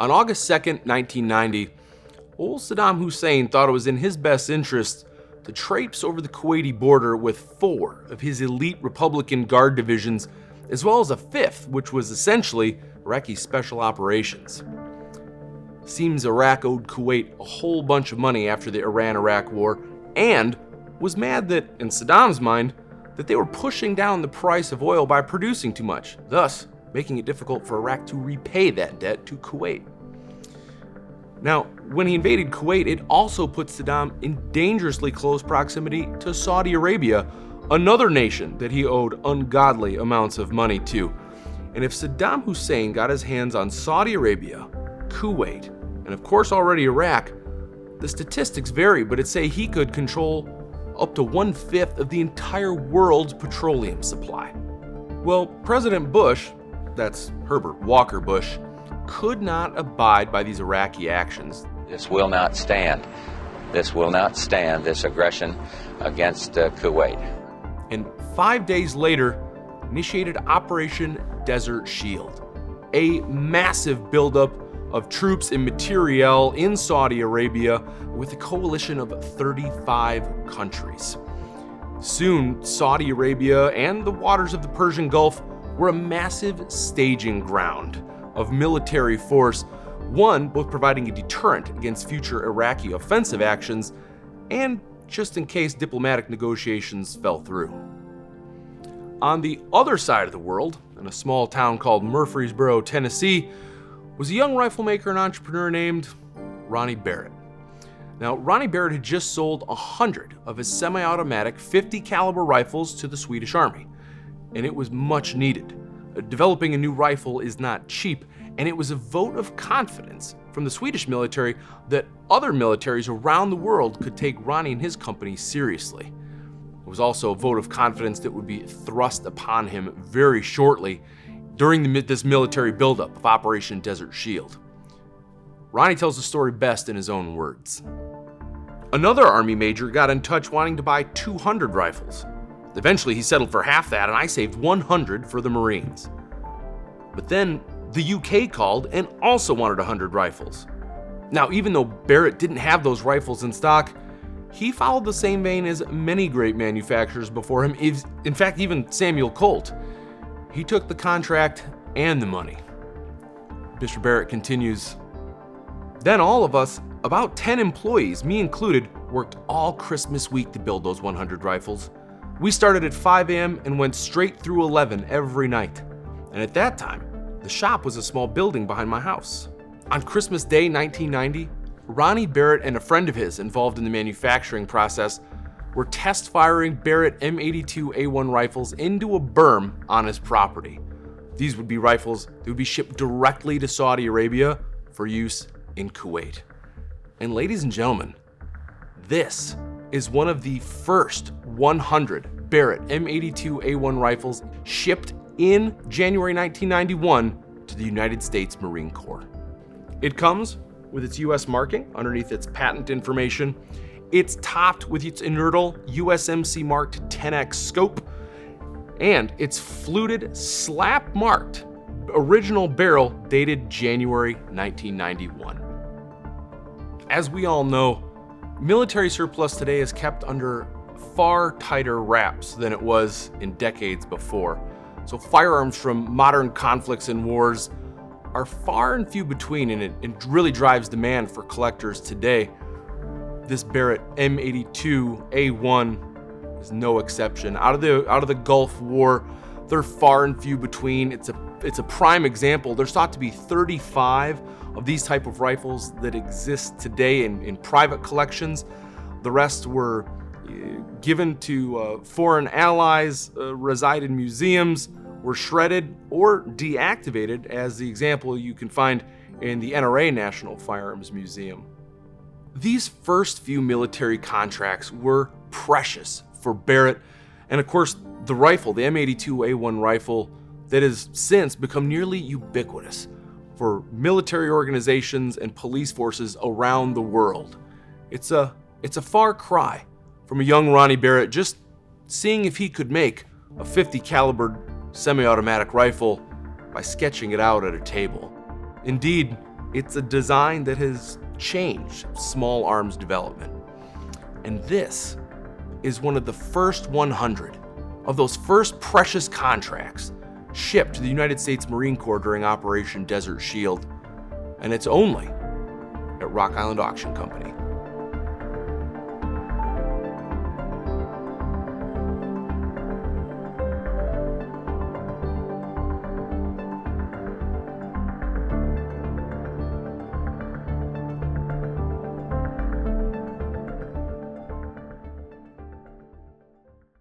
On August 2nd, 1990, old Saddam Hussein thought it was in his best interest to traipse over the Kuwaiti border with 4 of his elite Republican Guard divisions, as well as a 5th, which was essentially Iraqi Special Operations. Seems Iraq owed Kuwait a whole bunch of money after the Iran-Iraq War, and was mad that, in Saddam's mind, that they were pushing down the price of oil by producing too much, thus making it difficult for Iraq to repay that debt to Kuwait. Now, when he invaded Kuwait, it also put Saddam in dangerously close proximity to Saudi Arabia, another nation that he owed ungodly amounts of money to. And if Saddam Hussein got his hands on Saudi Arabia, Kuwait, and of course already Iraq, the statistics vary, but it say he could control up to 1/5 of the entire world's petroleum supply. Well, President Bush, that's Herbert Walker Bush, could not abide by these Iraqi actions. This will not stand. This will not stand, this aggression against Kuwait. And 5 days later, initiated Operation Desert Shield, a massive buildup of troops and materiel in Saudi Arabia with a coalition of 35 countries. Soon, Saudi Arabia and the waters of the Persian Gulf were a massive staging ground of military force, one both providing a deterrent against future Iraqi offensive actions and just in case diplomatic negotiations fell through. On the other side of the world, in a small town called Murfreesboro, Tennessee, was a young riflemaker and entrepreneur named Ronnie Barrett. Now, Ronnie Barrett had just sold 100 of his semi-automatic 50 caliber rifles to the Swedish Army, and it was much needed. Developing a new rifle is not cheap, and it was a vote of confidence from the Swedish military that other militaries around the world could take Ronnie and his company seriously. It was also a vote of confidence that would be thrust upon him very shortly during this military buildup of Operation Desert Shield. Ronnie tells the story best in his own words. Another Army major got in touch wanting to buy 200 rifles. Eventually, he settled for half that, and I saved 100 for the Marines. But then the UK called and also wanted 100 rifles. Now, even though Barrett didn't have those rifles in stock, he followed the same vein as many great manufacturers before him, in fact, even Samuel Colt. He took the contract and the money. Mr. Barrett continues, "Then all of us, about 10 employees, me included, worked all Christmas week to build those 100 rifles. We started at 5 a.m. and went straight through 11 every night. And at that time, the shop was a small building behind my house." On Christmas Day 1990, Ronnie Barrett and a friend of his involved in the manufacturing process were test firing Barrett M82A1 rifles into a berm on his property. These would be rifles that would be shipped directly to Saudi Arabia for use in Kuwait. And ladies and gentlemen, this is one of the first 100 Barrett M82A1 rifles shipped in January 1991 to the United States Marine Corps. It comes with its US marking underneath its patent information. It's topped with its inertial USMC marked 10X scope, and it's fluted slap marked original barrel dated January 1991. As we all know, military surplus today is kept under far tighter wraps than it was in decades before. So firearms from modern conflicts and wars are far and few between, and it really drives demand for collectors today. This Barrett M82A1 is no exception. Out of the Gulf War, they're far and few between. It's a prime example. There's thought to be 35 of these type of rifles that exist today in private collections. The rest were given to foreign allies, reside in museums, were shredded or deactivated, as the example you can find in the NRA National Firearms Museum. These first few military contracts were precious for Barrett, and of course the rifle, the M82A1 rifle, that has since become nearly ubiquitous for military organizations and police forces around the world. It's a far cry from a young Ronnie Barrett just seeing if he could make a 50 caliber semi-automatic rifle by sketching it out at a table. Indeed, It's a design that has changed small arms development. And this is one of the first 100 of those first precious contracts shipped to the United States Marine Corps during Operation Desert Shield, and it's only at Rock Island Auction Company.